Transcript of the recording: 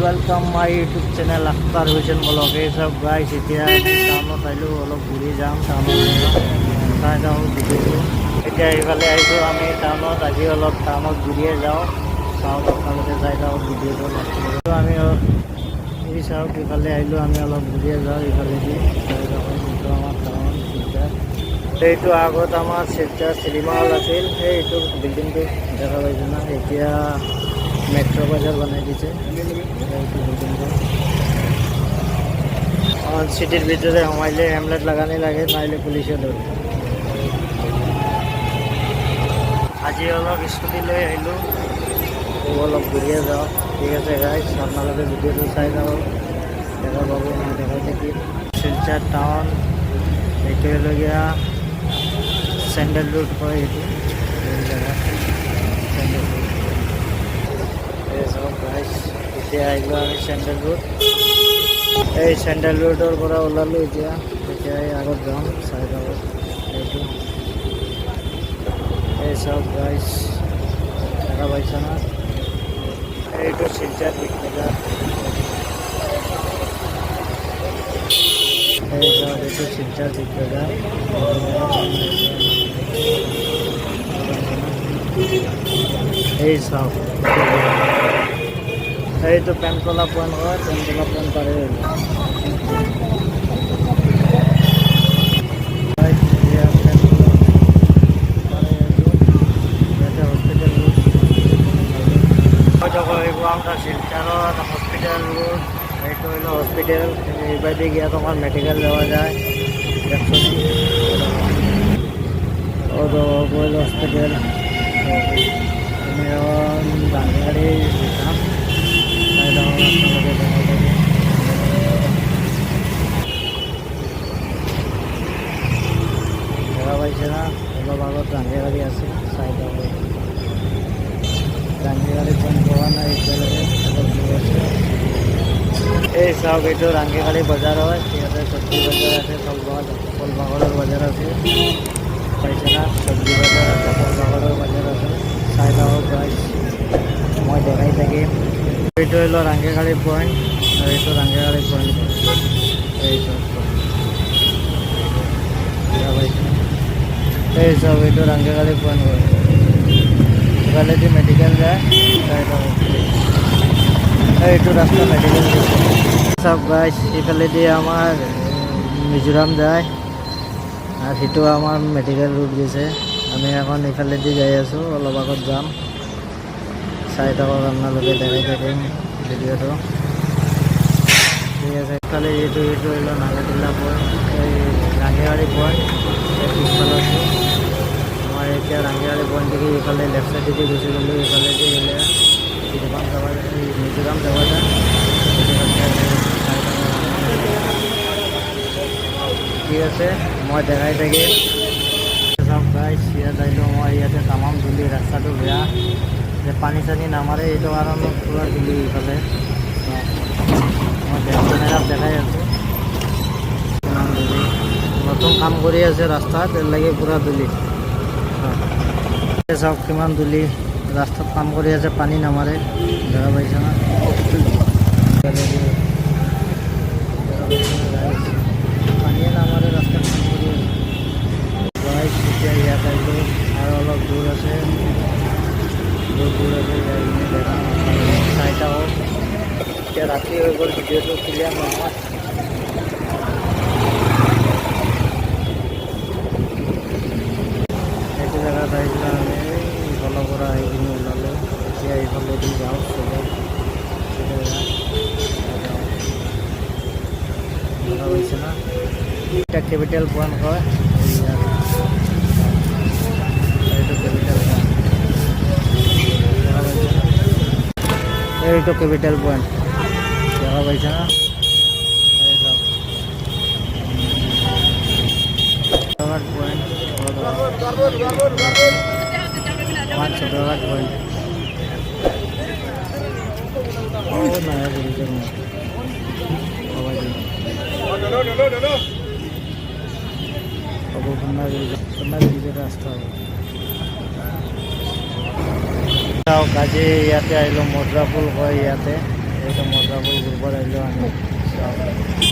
Welcome my YouTube channel Akhtar Hussain blog. ये सब guys এতিয়া আমি টাউনত আহিলোঁ, অলপ ঘূৰি যাম টাউনত চাই যাওঁ ভিডিঅ'টো। এতিয়া এইফালে আহিছোঁ আমি টাউনত, আজি অলপ টাউনত ঘূৰিয়ে যাওঁ, চাওঁ আপোনালোকে চাই যাওঁ ভিডিঅ'টো। আমি এই চাওক ইফালে আহিলোঁ, আমি অলপ ঘূৰিয়ে যাওঁ ইফালেদি চাই যাওঁ। এইটো আমাৰ টাউন শিলচৰ, এইটো আগত আমাৰ শিলচৰ চিনেমা হল আছিল, এইটো বিল্ডিংটো দেখা পাইছে না, এতিয়া মেট্रो বাজার বানাই দিছে। সিটির ভিতরে সোমাইলে হেমলেট লাগানি লাগে, নাইলে পুলিশে ধরে। আজি অলপ স্কুটি লৈ আহিলোঁ, অলপ ঘূৰিয়ে যাওঁ। ঠিক আছে গাইজ, আপোনালোকে ভিডিঅ'টো চাই যাব, দেখা পাব, মই দেখাই থাকিম। শিলচৰ টাউন এইটোলৈকে চেণ্ডেল ৰোড হয়, এইটো জেগা চেণ্ডেল ৰোড। এতিয়া আহিলোঁ আমি চেণ্ডেল ৰোড, এই চেণ্ডেল ৰোডৰ পৰা ওলালোঁ। এতিয়া আগত যাম, চাই যাব এইটো। এই চব গাইজ দেখা পাইছা না, এইটো শিলচৰ বিগ বজাৰ। এই চব এইটো শিলচৰ বিগ বজাৰ। এই চব এইটো পেনতলা পইণ্ট হয়, পেনতলা পইণ্ট পাৰে। আমৰা শিলচৰত হস্পিটেল রোড, এইটো হলো হস্পিটেল। এইবাদি গিয়া তোমার মেডিকেল যাওয়া যায়, হস্পিটেল। গাড়ি দিতাম আপনাদের দেখা যাবে। দেখা পাইছে না, অলপ আগত রাঙ্গি গাড়ি আছে, চাই যাব। রাঙ্গি গাড়ি পয়েন্ট পাওয়া নাই এতিয়ালৈকে, অলপ দূৰ আছে। এই চাওক এইটো ৰাঙ্গি গাড়ি বজাৰ হয়, ইয়াতে চব্জি বজাৰ আছে, ফলবাগৰৰ বজাৰ আছে, পাইছে না, চব্জি বজাৰ আছে, ফলবাগৰৰ বজাৰ আছে, চাই যাব গাইজ, মই দেখাই থাকিম। এইটো হলো রাঙ্গিগাড়ি পয়েন্ট, আর এইটো রাঙ্গিগাড়ি পয়েন্ট। এই সব এই সব এইটো রাঙ্গিগাড়ি পয়েন্ট হয়। ইফালেদি মেডিকেল যায়, এইটো রাস্তা মেডিকেল সব গাইজ। ইফালেদি আমার মিজোরাম যায়, আর সিটো আমার মেডিকেল রুট গেছে। আমি এখন ইফালেদি যাই আছোঁ, অলপ আগত যাম, চাই থাকক আপোনালোকে, দেখাই থাকিম ভিডিঅ'টো। ঠিক আছে, ইফালে এইটো হলো নাগাটিলা পইণ্ট, এই ৰাঙ্গিগাড়ি পইণ্ট পিছফালে আছোঁ মই। এতিয়া ৰাঙ্গিগাড়ি পইণ্ট দেখি ইফালে লেফ্ট চাইডেদি গুচি গ'লোঁ, ইফালেদি গ'লে মিজোৰাম যাবা যায়। ঠিক আছে, মই দেখাই থাকিম চব গাইজ। ইয়াত আহিলোঁ মই, ইয়াতে তামাম ধূলি, ৰাস্তাটো বেয়া, পানী চানী নামাৰে, এইটো কাৰণত পূৰা ধূলি। ইফালে মই কেমেৰাত দেখাই আছোঁ কিমান ধূলি, নতুন কাম কৰি আছে ৰাস্তাত, এৰ লাগে পূৰা ধূলি। চাওক কিমান ধূলি, ৰাস্তাত কাম কৰি আছে, পানী নামাৰে, দেখা পাইছে না। পানীয়ে নামাৰে, ৰাস্তাত কাম কৰি আছে। এতিয়া ইয়াত আহিলোঁ, আৰু অলপ দূৰ আছে, চাইটা হওক। এতিয়া ৰাতি হৈ গ'ল, ভিডিঅ'টো ক্লিয়াৰ নহয়। এইটো জেগাত আহিছিলোঁ আমি, ইফালৰ পৰা আহি কিনে ওলালোঁ। এতিয়া এইফালেদি যাওঁ চবে, দেখা পাইছে না, এটা কেপিটেল পইণ্ট হয়। এইটো কেপিটেল পইণ্ট, এইটো কেপিটেল পয়েন্ট, দেখা পাইছে না। পয়েন্ট ছোটঘাট পয়েন্ট রাস্তা কাজে ইয়াতে আহিলোঁ, মুদ্ৰা পুল হয় ইয়াতে, এতিয়া মজাবোৰ ঘূৰিব আহিলোঁ আমি